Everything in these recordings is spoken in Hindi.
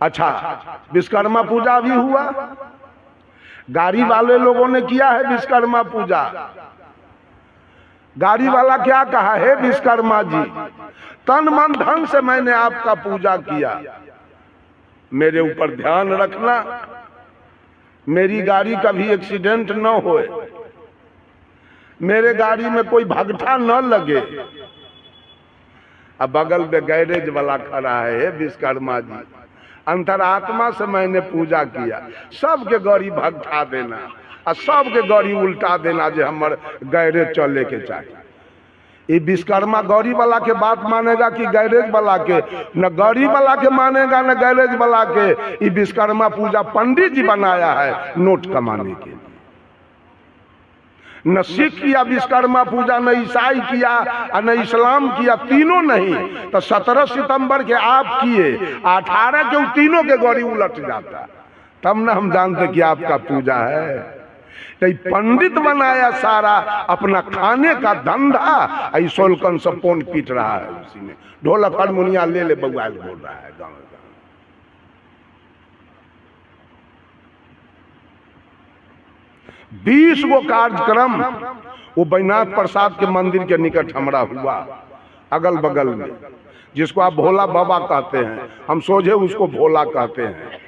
अच्छा, विश्वकर्मा पूजा भी हुआ, गाड़ी वाले लोगों ने किया है विश्वकर्मा पूजा। गाड़ी वाला क्या कहा है, विश्वकर्मा जी तन मन धन से मैंने आपका पूजा किया, मेरे ऊपर ध्यान रखना, मेरी गाड़ी कभी एक्सीडेंट न होए, मेरे गाड़ी में कोई भगठा न लगे। अब बगल में गैरेज वाला खड़ा है, विश्वकर्मा जी अंतरात्मा से मैंने पूजा किया, सबके गाड़ी भगठा देना और सबके गाड़ी उल्टा देना जो हमारे गैरेज चले के चाहिए। ये विश्वकर्मा गाड़ी वाला के बात मानेगा कि गैरेज वाला के? न गाड़ी वाला के मानेगा न गैरेज वाला के। ये विश्वकर्मा पूजा पंडित जी बनाया है नोट कमाने के लिए। न सिख किया विश्वकर्मा पूजा, न ईसाई किया और न इस्लाम किया, तीनों नहीं। तो 17 सितंबर के आप किए, 18 के तीनों के गाड़ी उलट जाता, तब न हम जानते कि आपका पूजा है। पंडित बनाया सारा अपना खाने का धंधा, ऐसोलकन सब पोन पीट रहा है उसी में, ढोलक हारमोनिया ले ले बउआ बोल रहा है गाँव गाँव। 20 गो कार्यक्रम वो बैजनाथ प्रसाद के मंदिर के निकट हमारा हुआ, अगल बगल में, जिसको आप भोला बाबा कहते हैं, हम सोझे उसको भोला कहते हैं।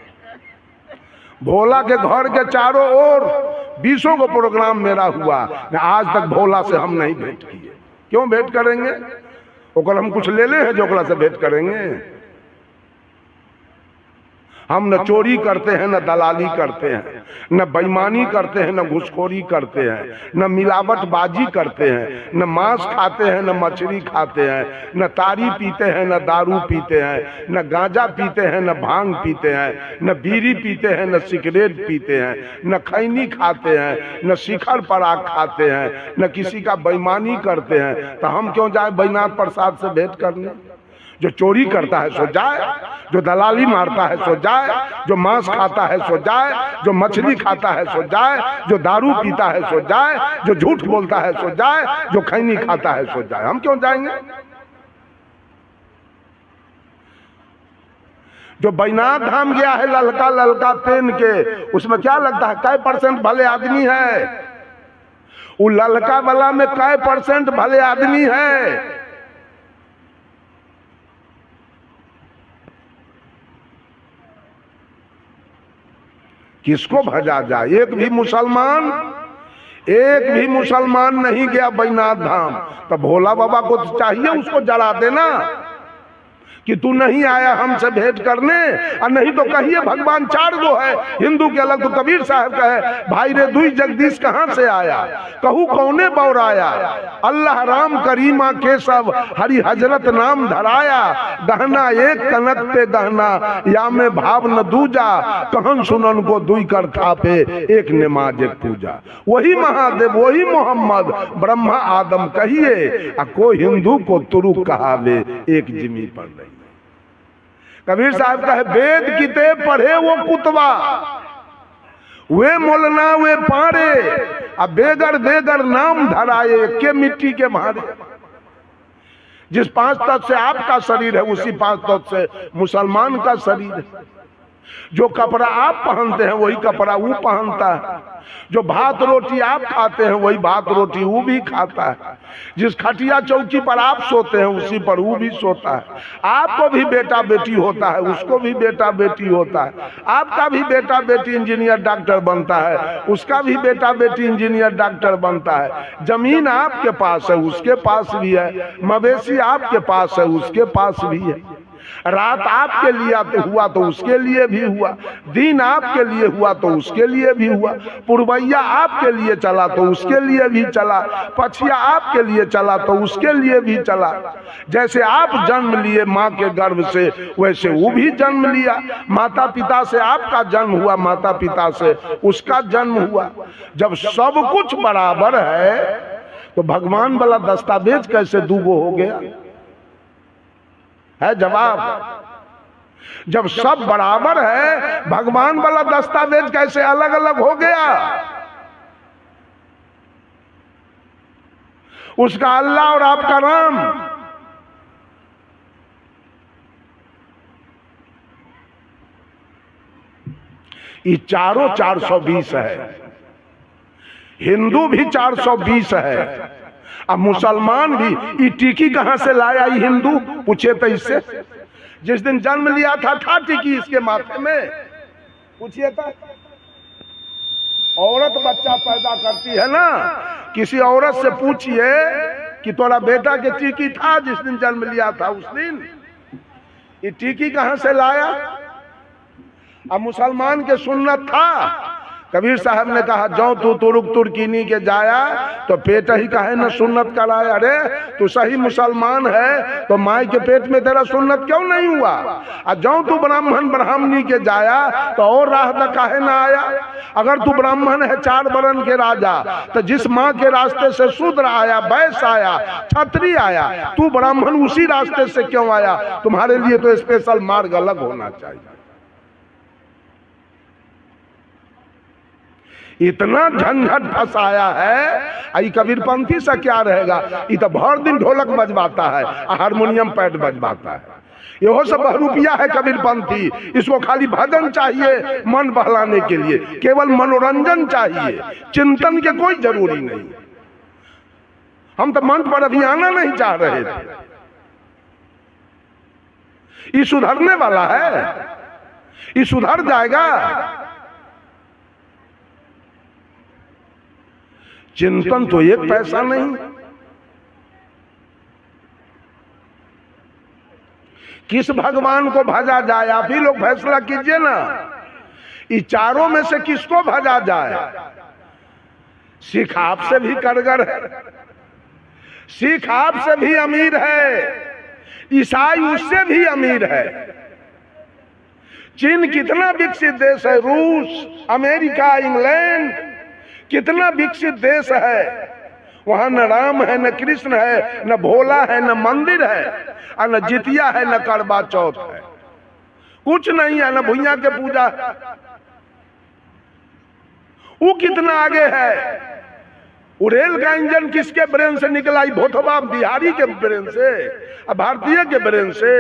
भोला के घर के चारों ओर 20 गो प्रोग्राम मेरा हुआ, आज तक भोला से हम नहीं भेंट किए। क्यों भेंट करेंगे? ओकर हम कुछ ले ले हैं जो ओकरा से भेंट करेंगे? हम न चोरी करते हैं, न दलाली करते हैं, न बेईमानी करते हैं, न घुसखोरी करते हैं, न मिलावटबाजी करते हैं, न मांस खाते हैं, न मछली खाते हैं, न तारी पीते हैं, न दारू पीते हैं, न गांजा पीते हैं, न भांग पीते हैं, न बीड़ी पीते हैं, न सिगरेट पीते हैं, न खैनी खाते हैं, न शिखर पराग खाते हैं, न किसी का बेईमानी करते हैं। तो हम क्यों जाए बैजनाथ प्रसाद से भेंट करने? जो चोरी करता है सो जाए, जो दलाली मारता है सो जाए, जो मांस खाता है सो जाए, जो मछली खाता है सो जाए, जो दारू पीता है सो जाए, जो झूठ बोलता है सो जाए, जो खैनी खाता है सो जाए। हम क्यों जाएंगे? जो बैजनाथ धाम गया है ललका ललका पेन के, उसमें क्या लगता है कै % भले आदमी है? वो ललका वाला में कै % भले आदमी है? किसको भजा जाए? एक भी मुसलमान नहीं गया बैजनाथ धाम। तो भोला बाबा को तो चाहिए उसको जला देना कि तू नहीं आया हमसे भेंट करने, और नहीं तो कहिए भगवान 4 गो है, हिंदू के अलग। तो कबीर साहब कहे भाई रे दुई जगदीश कहाँ से आया, कहू कौने बौराया, अल्लाह राम करीमा केशव हरि हजरत नाम धराया, गहना एक कनक पे गहना या में भाव न दूजा, कहन सुनन को दुई कर थापे एक नमाज एक पूजा। वही महादेव वही मोहम्मद ब्रह्मा आदम कहिए, कोई हिंदू को तुरुक कहावे एक जिमी पर नहीं। कबीर साहब कहे वेद किते पढ़े वो कुतवा, वे मोलना वे पारे, अब बेगर बेगर नाम धराए के मिट्टी के मारे। जिस 5 तत्व से आपका शरीर है उसी 5 तत्व से मुसलमान का शरीर है। जो कपड़ा आप पहनते हैं वही कपड़ा वो पहनता है, जो भात रोटी आप खाते हैं वही भात रोटी वो भी खाता है, जिस खटिया चौकी पर आप सोते हैं उसी पर वो भी सोता है। आपको भी बेटा बेटी होता है, उसको भी बेटा बेटी होता है, आपका भी बेटा बेटी इंजीनियर डॉक्टर बनता है, उसका भी बेटा बेटी इंजीनियर डॉक्टर बनता है। जमीन आपके पास है उसके पास भी है, मवेशी आपके पास है उसके पास भी है, रात आपके लिए तो हुआ तो उसके लिए भी हुआ, दिन आपके लिए हुआ तो उसके लिए भी हुआ, पुरवैया आपके लिए चला तो उसके लिए भी चला, पछिया आपके लिए चला तो उसके लिए भी चला। जैसे आप जन्म लिए माँ के गर्भ से वैसे वो भी जन्म लिया, माता पिता से आपका जन्म हुआ, माता पिता से उसका जन्म हुआ। जब सब कुछ बराबर है तो भगवान वाला दस्तावेज कैसे दूगो हो गया है? जवाब, जब सब बराबर है भगवान वाला दस्तावेज कैसे अलग अलग हो गया? उसका अल्लाह और आपका राम। ये चारों 420 है, हिंदू भी 420 है, अब मुसलमान भी। ये टिकी कहां से लाया ये हिंदू? पूछे तो इससे। जिस दिन जन्म लिया था टिकी इसके माथे में? पूछिए तो। औरत बच्चा पैदा करती है ना, किसी औरत से पूछिए कि तोरा बेटा के टिकी था जिस दिन जन्म लिया था उस दिन, ये टिकी कहां से लाया? अब मुसलमान के सुन्नत था। कबीर साहब ने कहा जो तू तुरुक तुर्कीनी के जाया तो पेट ही कहे न सुन्नत कराया। अरे तू सही मुसलमान है तो माई के पेट में तेरा सुन्नत क्यों नहीं हुआ? और जो तू ब्राह्मण ब्राह्मणी के जाया तो और राह काहे न आया? अगर तू ब्राह्मण है 4 वर्ण के राजा, तो जिस माँ के रास्ते से शूद्र आया, वैश्य आया, क्षत्रिय आया, तू ब्राह्मण उसी रास्ते से क्यों आया? तुम्हारे लिए तो स्पेशल मार्ग अलग होना चाहिए। इतना झंझट फंसाया है। आई कबीरपंथी से क्या रहेगा? ये तो भर दिन ढोलक बजवाता है, हारमोनियम पैड बजवाता है। यहो सब बहरूपिया है कबीरपंथी। इसको खाली भजन चाहिए मन बहलाने के लिए, केवल मनोरंजन चाहिए, चिंतन के कोई जरूरी नहीं। हम तो मंच पर अभी आना नहीं चाह रहे थे। ये सुधरने वाला है, ये सुधर जाएगा। चिंतन तो 1 पैसा नहीं। किस भगवान को भजा जाए? आप ही लोग फैसला कीजिए ना। ये चारों में से किसको भजा जाए? सिख आपसे भी कारगर है, सिख आपसे भी अमीर है, ईसाई उससे भी अमीर है। चीन कितना विकसित देश है, रूस, अमेरिका, इंग्लैंड कितना विकसित देश है। वहां न राम है, न कृष्ण है, न भोला है, न मंदिर है, और न जितिया है, न करवा चौथ है। कुछ नहीं है, न भुइया के पूजा। वो कितना आगे है। वो रेल का इंजन किसके ब्रेन से निकला? भोथबा बिहारी के ब्रेन से, भारतीय के ब्रेन से।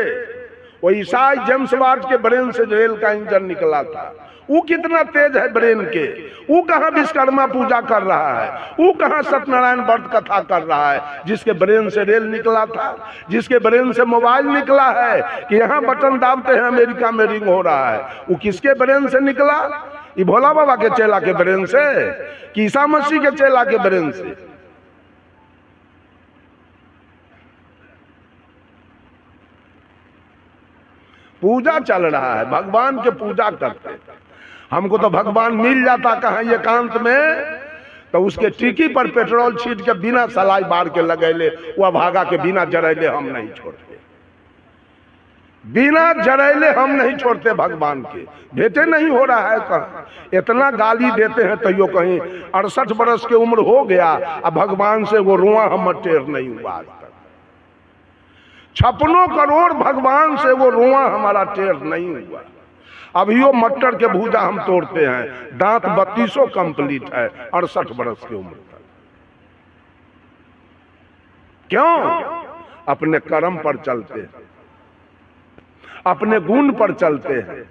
वो ईसाई जेम्स वाट के ब्रेन से रेल का इंजन निकला था। वो कितना तेज है ब्रेन के। वो कहाँ विश्वकर्मा पूजा कर रहा है, वो कहाँ सत्यनारायण व्रत कथा कर रहा है, जिसके ब्रेन से रेल निकला था, जिसके ब्रेन से मोबाइल निकला है कि यहाँ बटन दाबते हैं अमेरिका में रिंग हो रहा है। वो किसके ब्रेन से निकला? ये भोला बाबा के चेला के ब्रेन से कि ईसा मसीह के चेला के ब्रेन से? पूजा चल रहा है, भगवान के पूजा करते। हमको तो भगवान मिल जाता कहाँ एकांत में, तो उसके टिकी पर पेट्रोल छीट के बिना सलाई बार के लगैले, वह भागा के बिना जरैले हम नहीं छोड़ते, बिना जरैले हम नहीं छोड़ते भगवान के। भेंटे नहीं हो रहा है कहाँ। इतना गाली देते हैं तैयो कहीं 68 बरस की उम्र हो गया, अब भगवान से वो रुआ हम टेर नहीं हुआ आज तक। 56 करोड़ भगवान से वो रुआ हमारा टेर नहीं हुआ। अभियो मटर के भूजा हम तोड़ते हैं, दांत 3200 कंप्लीट है 68 बरस की उम्र तक। क्यों? अपने कर्म पर चलते हैं, अपने गुण पर चलते हैं,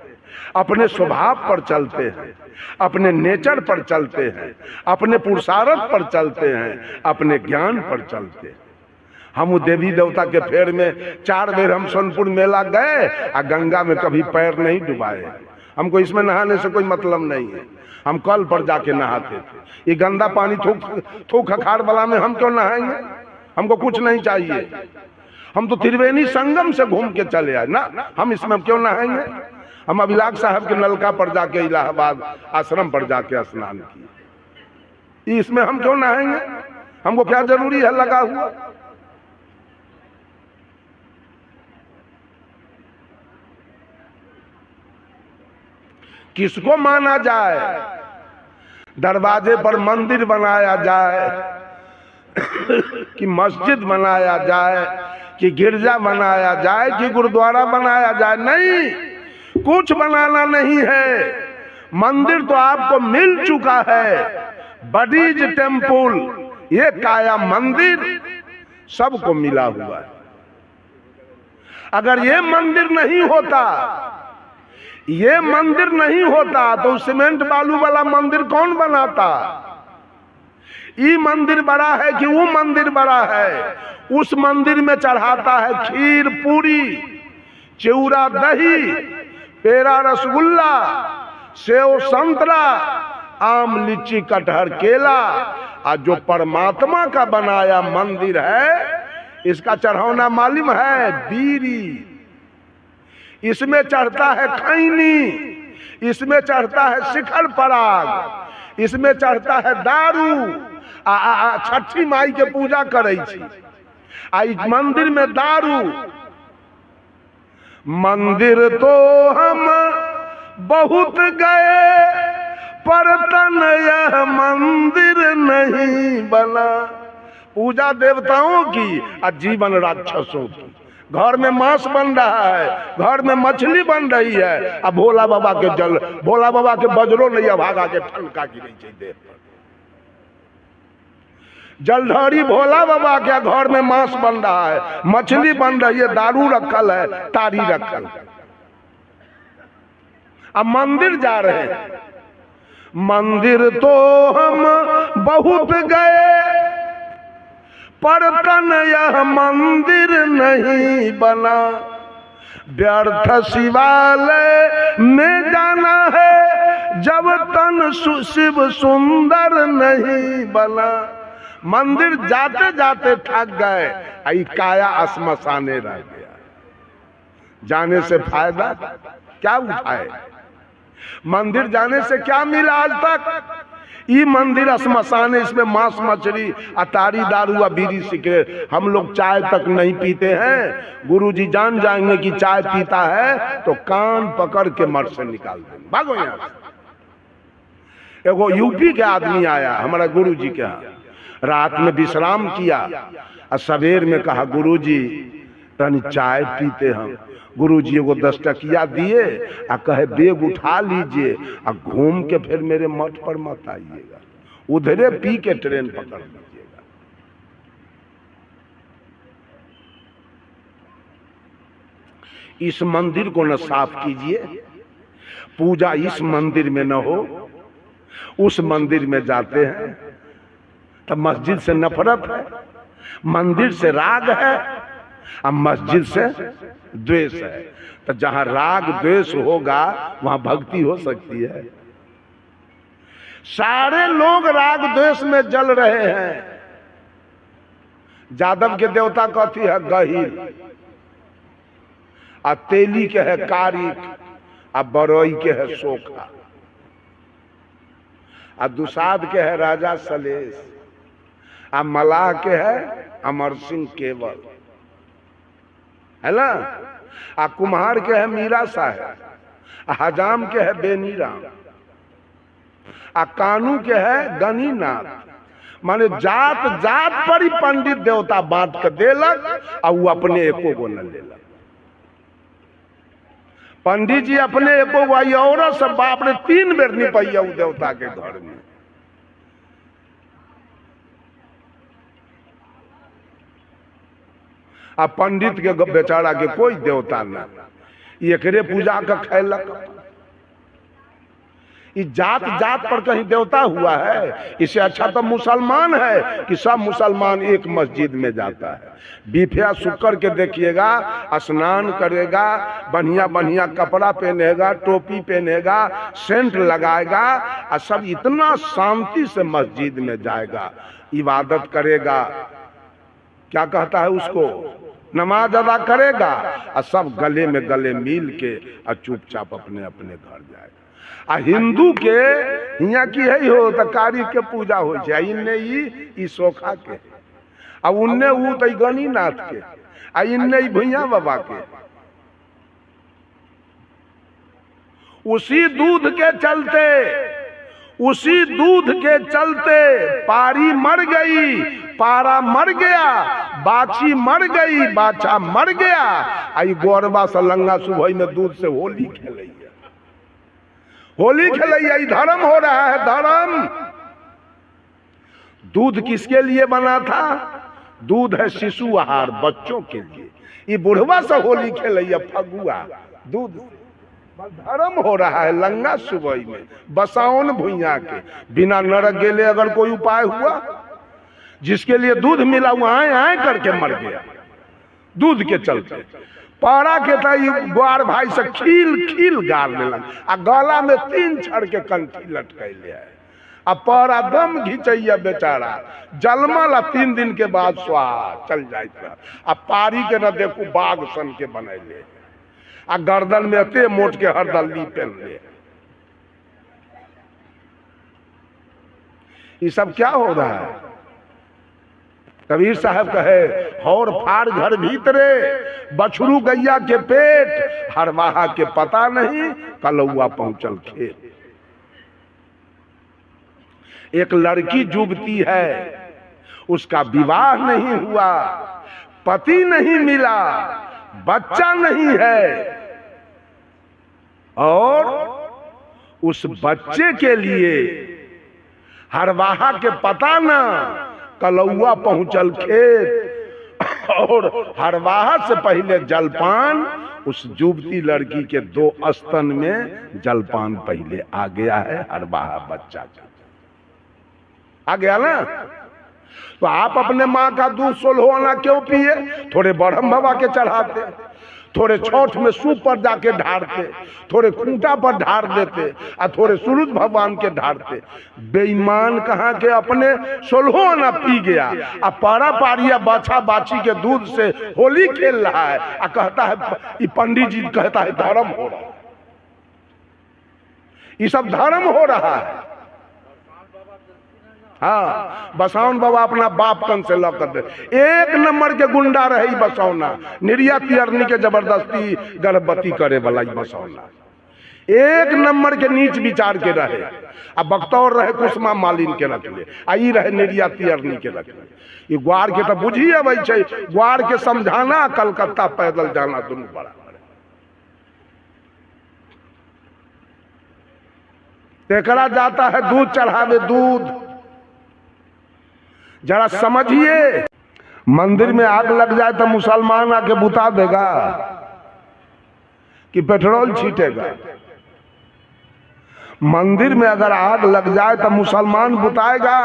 अपने स्वभाव पर चलते हैं, अपने नेचर पर चलते हैं, अपने पुरुषार्थ पर चलते हैं, अपने ज्ञान पर चलते हैं। हम देवी देवता के फेर में 4 बेर हम सोनपुर मेला गए और गंगा में कभी पैर नहीं डुबाए। हमको इसमें नहाने से कोई मतलब नहीं है, हम कल पर जाके नहाते थे। ये गंदा पानी थूक खखार वाला में हम क्यों नहाएंगे? हमको कुछ नहीं चाहिए, हम तो त्रिवेणी संगम से घूम के चले आए ना, हम इसमें क्यों नहाएंगे? हम अभिलाष साहब के नलका पर जाके इलाहाबाद आश्रम पर जाके स्नान किए, इसमें हम क्यों नहाएंगे? हमको क्या जरूरी है लगा हुआ? किसको माना जाए? दरवाजे पर मंदिर बनाया जाए कि मस्जिद बनाया जाए कि गिरजा बनाया जाए कि गुरुद्वारा बनाया जाए? नहीं, कुछ बनाना नहीं है। मंदिर तो आपको मिल चुका है, बडीज टेम्पल, ये काया मंदिर सबको मिला हुआ है। अगर ये मंदिर नहीं होता, ये मंदिर नहीं होता तो सीमेंट बालू वाला मंदिर कौन बनाता? ये मंदिर बड़ा है कि वो मंदिर बड़ा है? उस मंदिर में चढ़ाता है खीर पूरी, चिवड़ा दही, पेड़ा रसगुल्ला, सेव संतरा, आम लीची कटहर केला। और जो परमात्मा का बनाया मंदिर है इसका चढ़ाना मालूम है? बीरी। इसमें चढ़ता है खैनी, इसमें चढ़ता है शिखर पराग, इसमें चढ़ता है दारू। छठी माई के पूजा करे मंदिर में दारू। मंदिर तो हम बहुत गए पर तन यह मंदिर नहीं बना। पूजा देवताओं की और जीवन राक्षसों की। घर में मांस बन रहा है, घर में मछली बन रही है, अब भोला बाबा के भोला बाबा के बजरो नहीं भागा के ठनका गिरी देह पर। जलधारी भोला बाबा के घर में मांस बन रहा है, मछली बन रही है, दारू रखल है, तारी रखल है। अब मंदिर जा रहे हैं। मंदिर तो हम बहुत गए पर तन यह मंदिर नहीं बना। व्यर्थ शिवालय में जाना है जब तन शिव सुंदर नहीं बना। मंदिर जाते जाते थक गए, आई काया श्मशाने रह गया। जाने से फायदा क्या उठाए? मंदिर जाने से क्या मिला आज तक? ये मंदिर श्मशान, इसमें मांस मछली अतारी दारू बीड़ी सिगरेट। हम लोग चाय तक नहीं पीते हैं। गुरुजी जान जाएंगे कि चाय पीता है तो कान पकड़ के मर से निकाल देंगे। भागो यहाँ से। एगो यूपी के आदमी आया हमारा गुरुजी के यहाँ, रात में विश्राम किया और सवेर में कहा गुरुजी तनी चाय पीते हम। गुरुजी को 10 टकिया दिए और कहे बेग उठा लीजिए और घूम के फिर मेरे मठ पर मत आइएगा, उधरे पी के ट्रेन पकड़ लीजिएगा। इस मंदिर को न साफ कीजिए, पूजा इस मंदिर में न हो। उस मंदिर में जाते हैं तो मस्जिद से नफरत है, मंदिर से राग है और मस्जिद से द्वेष है। तो जहां राग द्वेष होगा वहां भक्ति हो सकती है। सारे लोग राग द्वेष में जल रहे हैं। जादव के देवता कथी है? गहिर। और तेली के है कारिक, और बरोई के है सोखा, और दुसाद के है राजा सलेश, और मलाह के है अमर सिंह केवल, है ना। आ कुम्हार के है मीरा साहब, हजाम के है बेनीराम, आ कानू के है गनीनाथ। माने जात जात पर ही पंडित देवता बांट के देलक और वो अपने एको को न लेलक। पंडित जी अपने एको गो और सब बाप ने 3 बेर नहीं पाइया वो देवता के घर में। आ पंडित के बेचारा के कोई देवता न, एकरे पूजा का खैलक। इस जात जात पर कहीं देवता हुआ है? इससे अच्छा तो मुसलमान है कि सब मुसलमान एक मस्जिद में जाता है। बीफिया शुक्र के देखिएगा, स्नान करेगा, बढ़िया बढ़िया कपड़ा पहनेगा, टोपी पहनेगा, सेंट लगाएगा और सब इतना शांति से मस्जिद में जाएगा, इबादत करेगा। क्या कहता है उसको? नमाज अदा करेगा और सब गले में गले मिल के और चुपचाप अपने अपने घर जाएगा। आ हिंदू के यहाँ की है हो तो कारी के पूजा हो जाए, इन्ने ई सोखा के, अब उन्ने वो तो गणिनाथ के, आ इन्ने भैया बाबा के। उसी दूध के चलते, उसी दूध के चलते पारी मर गई, पारा मर गया, बाछी मर गई, बाछा मर गया। आई गोरबा सलंगा सुबह में दूध से होली खेलैया, होली खेलैया। धर्म हो रहा है, धर्म। दूध किसके लिए बना था? दूध है शिशु आहार, बच्चों के लिए। ये बुढ़वा से होली खेलैया फगुआ दूध से। धर्म हो रहा है लंगा सुबह में बसाउन भुइया के बिना नरक गेले अगर कोई उपाय हुआ। जिसके लिए दूध मिला वो आए आए करके मर गया दूध के चलते। पारा के ग्वार भाई से खील खील गार लेलन आ गला में 3 छड़ के कंठी लटकैले है। अब पारा दम घिंचैया बेचारा जलमल 3 दिन के बाद स्वाहा चल जाता। अब पारी के न देखू बाघ सन के बनैले आ गर्दन में एते मोट के हरदल्ली पहन ले। ये सब क्या हो रहा है? कबीर साहब कहे और फाड़ घर भीतरे बछरू गैया के पेट हरवाहा के पता नहीं कलौआ पहुंचल खेत। एक लड़की जुबती है उसका विवाह नहीं हुआ पति नहीं मिला बच्चा नहीं है और उस बच्चे के लिए हरवाहा के पता ना कलौआ पहुंचल खेत और हरवाहा से पहले जलपान उस जुबती लड़की के 2 स्तन में जलपान पहले आ गया है। हरवाहा बच्चा आ गया ना। तो आप अपने माँ का दूध 16 आना क्यों पिए? थोड़े ब्रह्म बाबा के चढ़ाते, थोड़े छठ में सूप पर जाके ढारते, थोड़े खूंटा पर ढार देते और थोड़े सूरज भगवान के ढारते। बेईमान कहाँ के अपने 16 आना पी गया और पारा पारिया बाछा बाछी के दूध से होली खेल रहा है और कहता है पंडित जी कहता है धर्म हो रहा है। ये सब धर्म हो रहा है। हाँ बसौन बाबा अपना बाप कन से लौकर दे 1 नंबर के गुंडा रहे बसौना निर्या तियरनी के जबरदस्ती गर्भवती करे वाला बसौना 1 नंबर के नीच विचार के रहे। अब बख्तौर रहे कुसमा मालिन के रखले आई रहे निर्या तियरनी के रखले। ये ग्वार के तो बुझिए भाई ग्वार के समझाना कलकत्ता पैदल जाना दोनों बराबर। तेकरा जाता है दूध चढ़ावे दूध। जरा समझिए मंदिर में आग लग जाए तो मुसलमान आके बुता देगा कि पेट्रोल छीटेगा? मंदिर में अगर आग लग जाए तो मुसलमान बुताएगा।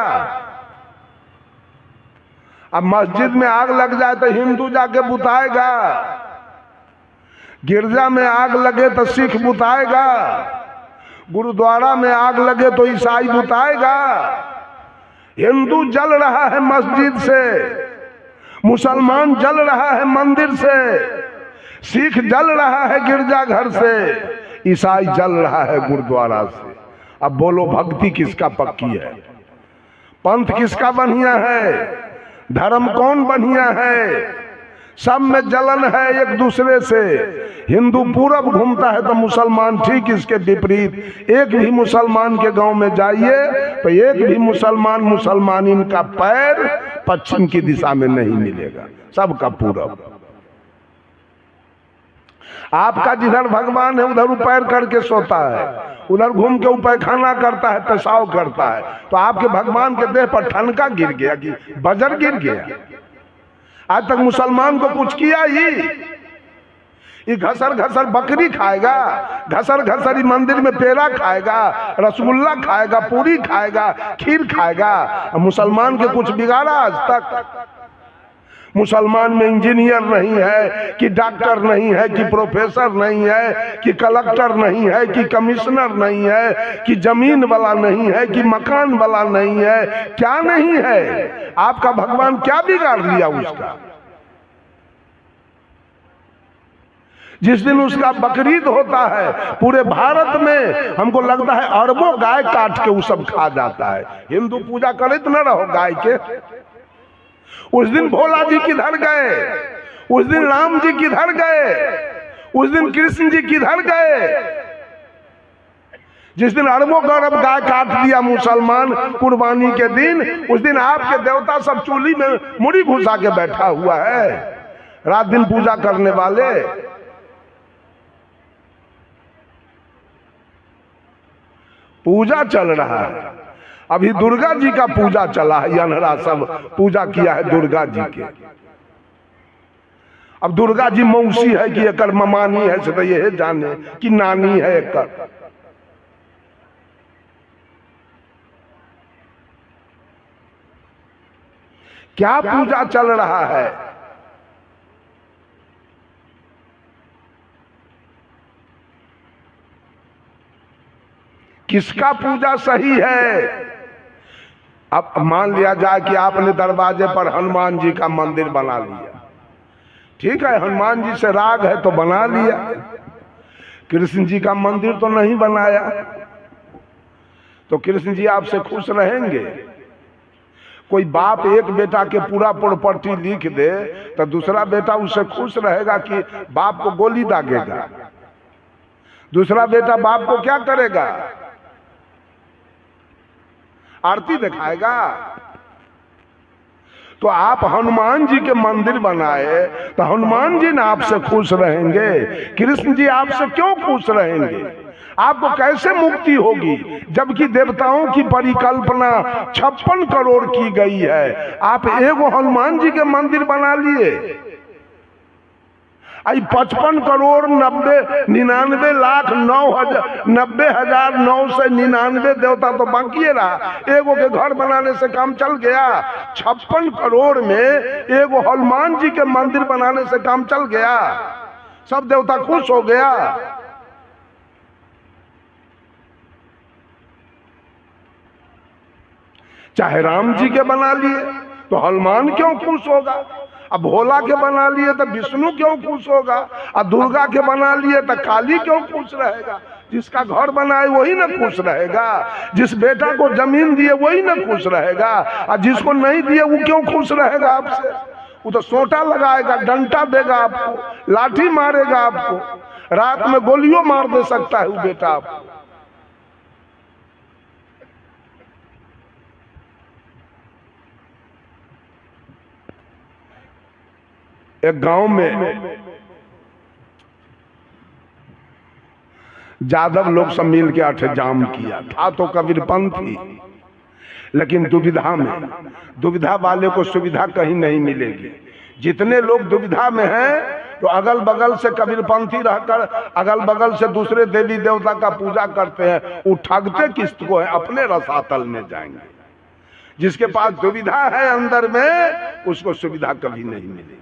अब मस्जिद में आग लग जाए तो हिंदू जाके बुताएगा। गिरजा में आग लगे तो सिख बुताएगा। गुरुद्वारा में आग लगे तो ईसाई बुताएगा। हिंदू जल रहा है मस्जिद से, मुसलमान जल रहा है मंदिर से, सिख जल रहा है गिरजाघर से, ईसाई जल रहा है गुरुद्वारा से। अब बोलो भक्ति किसका पक्की है? पंथ किसका बढ़िया है? धर्म कौन बढ़िया है? सब में जलन है एक दूसरे से। हिंदू पूरब घूमता है तो मुसलमान ठीक इसके विपरीत। एक भी मुसलमान के गांव में जाइए तो एक भी मुसलमान का पैर पश्चिम की दिशा में नहीं मिलेगा, सबका पूरब। आपका जिधर भगवान है उधर पैर करके सोता है, उधर घूम के पैखाना करता है, पेशाब करता है। तो आपके भगवान के देह पर ठनका गिर गया कि बजर गिर गया? आज तक मुसलमान को कुछ किया ये घसर घसर बकरी खाएगा, घसर घसर मंदिर में पेड़ा खाएगा, रसगुल्ला खाएगा, पूरी खाएगा, खीर खाएगा। मुसलमान के कुछ बिगाड़ा आज तक? मुसलमान में इंजीनियर नहीं है कि डॉक्टर नहीं है कि प्रोफेसर नहीं है कि कलेक्टर नहीं है कि कमिश्नर नहीं है कि जमीन वाला नहीं है कि मकान वाला नहीं है? क्या नहीं है? आपका भगवान क्या बिगाड़ लिया उसका? जिस दिन उसका बकरीद होता है पूरे भारत में हमको लगता है अरबों गाय काट के वो सब खा जाता है। हिंदू पूजा करे तो न रहो गाय के। उस दिन भोला जी किधर गए? उस दिन राम जी किधर गए? उस दिन कृष्ण जी किधर गए? जिस दिन अरबों गौरव गाय काट दिया मुसलमान कुर्बानी के दिन, उस दिन आपके देवता सब चूल्ही में मुड़ी घुसा के बैठा हुआ है, रात दिन पूजा करने वाले। पूजा चल रहा है, अभी दुर्गा जी का पूजा चला है, अनहरा सब पूजा किया है दुर्गा जी के। अब दुर्गा जी मौसी है कि एकर ममानी है से तो ये जाने कि नानी है एकर। क्या पूजा चल रहा है? किसका पूजा सही है? अब मान लिया जाए कि आपने दरवाजे पर हनुमान जी का मंदिर बना लिया, ठीक है, हनुमान जी से राग है तो बना लिया। कृष्ण जी का मंदिर तो नहीं बनाया, तो कृष्ण जी आपसे खुश रहेंगे? कोई बाप एक बेटा के पूरा प्रॉपर्टी लिख दे तो दूसरा बेटा उससे खुश रहेगा कि बाप को गोली दागेगा? दूसरा बेटा बाप को क्या करेगा? आरती दिखाएगा? तो आप हनुमान जी के मंदिर बनाए तो हनुमान जी ना आपसे खुश रहेंगे? कृष्ण जी आपसे क्यों खुश रहेंगे? आपको कैसे मुक्ति होगी जबकि देवताओं की परिकल्पना 56 करोड़ की गई है, आप एगो हनुमान जी के मंदिर बना लिए। आई 55 करोड़ 99 लाख 90,999 देवता तो बाकी रहा, एगो के घर बनाने से काम चल गया। 56 करोड़ में एगो हनुमान जी के मंदिर बनाने से काम चल गया, सब देवता खुश हो गया। चाहे राम जी के बना लिए तो हनुमान क्यों खुश होगा? अब भोला के बना लिए तो विष्णु क्यों खुश होगा? और दुर्गा के बना लिए तो काली क्यों खुश रहेगा? जिसका घर बनाए वही ना खुश रहेगा, जिस बेटा को जमीन दिए वही ना खुश रहेगा, और जिसको नहीं दिए वो क्यों खुश रहेगा आपसे? वो तो सोटा लगाएगा, डंडा देगा आपको, लाठी मारेगा आपको, रात में गोलियों मार दे सकता है वो बेटा आपको। एक गांव में जादव लोग सब मिल के अठजाम किया था, तो कबीरपंथी, लेकिन दुविधा में, दुविधा वाले को सुविधा कहीं नहीं मिलेगी। जितने लोग दुविधा में हैं तो अगल बगल से कबीरपंथी रहकर अगल बगल से दूसरे देवी देवता का पूजा करते हैं, वो ठगते किस्त को है, अपने रसातल में जाएंगे। जिसके पास दुविधा है अंदर में उसको सुविधा कभी नहीं मिलेगी।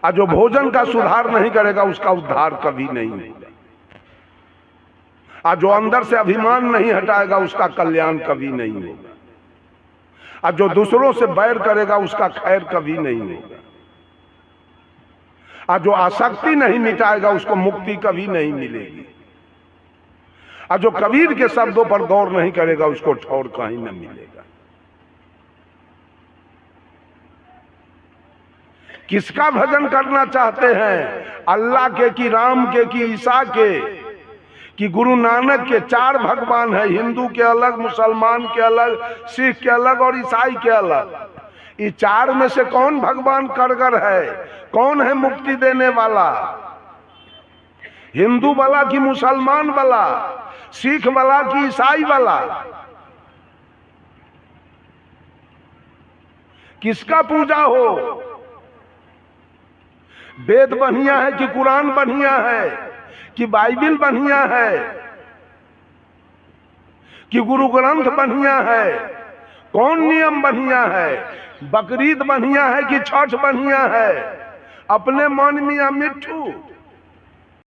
और जो भोजन का सुधार नहीं करेगा उसका उद्धार कभी नहीं होगा, और जो अंदर से अभिमान नहीं हटाएगा उसका कल्याण कभी नहीं होगा, और जो दूसरों से बैर करेगा उसका खैर कभी नहीं होगा, और जो आसक्ति नहीं मिटाएगा उसको मुक्ति कभी नहीं मिलेगी, और जो कबीर के शब्दों पर गौर नहीं करेगा उसको ठौर कहीं न मिलेगा। किसका भजन करना चाहते हैं? अल्लाह के कि राम के कि ईसा के कि गुरु नानक के? 4 भगवान है, हिंदू के अलग, मुसलमान के अलग, सिख के अलग और ईसाई के अलग। ये 4 में से कौन भगवान कारगर है? कौन है मुक्ति देने वाला? हिंदू वाला कि मुसलमान वाला? सिख वाला कि ईसाई वाला? किसका पूजा हो? वेद बढ़िया है कि कुरान बढ़िया है कि बाइबिल बढ़िया है कि गुरु ग्रंथ बढ़िया है? कौन नियम बढ़िया है? बकरीद बढ़िया है कि छठ बढ़िया है? अपने मन मियां मिट्ठू।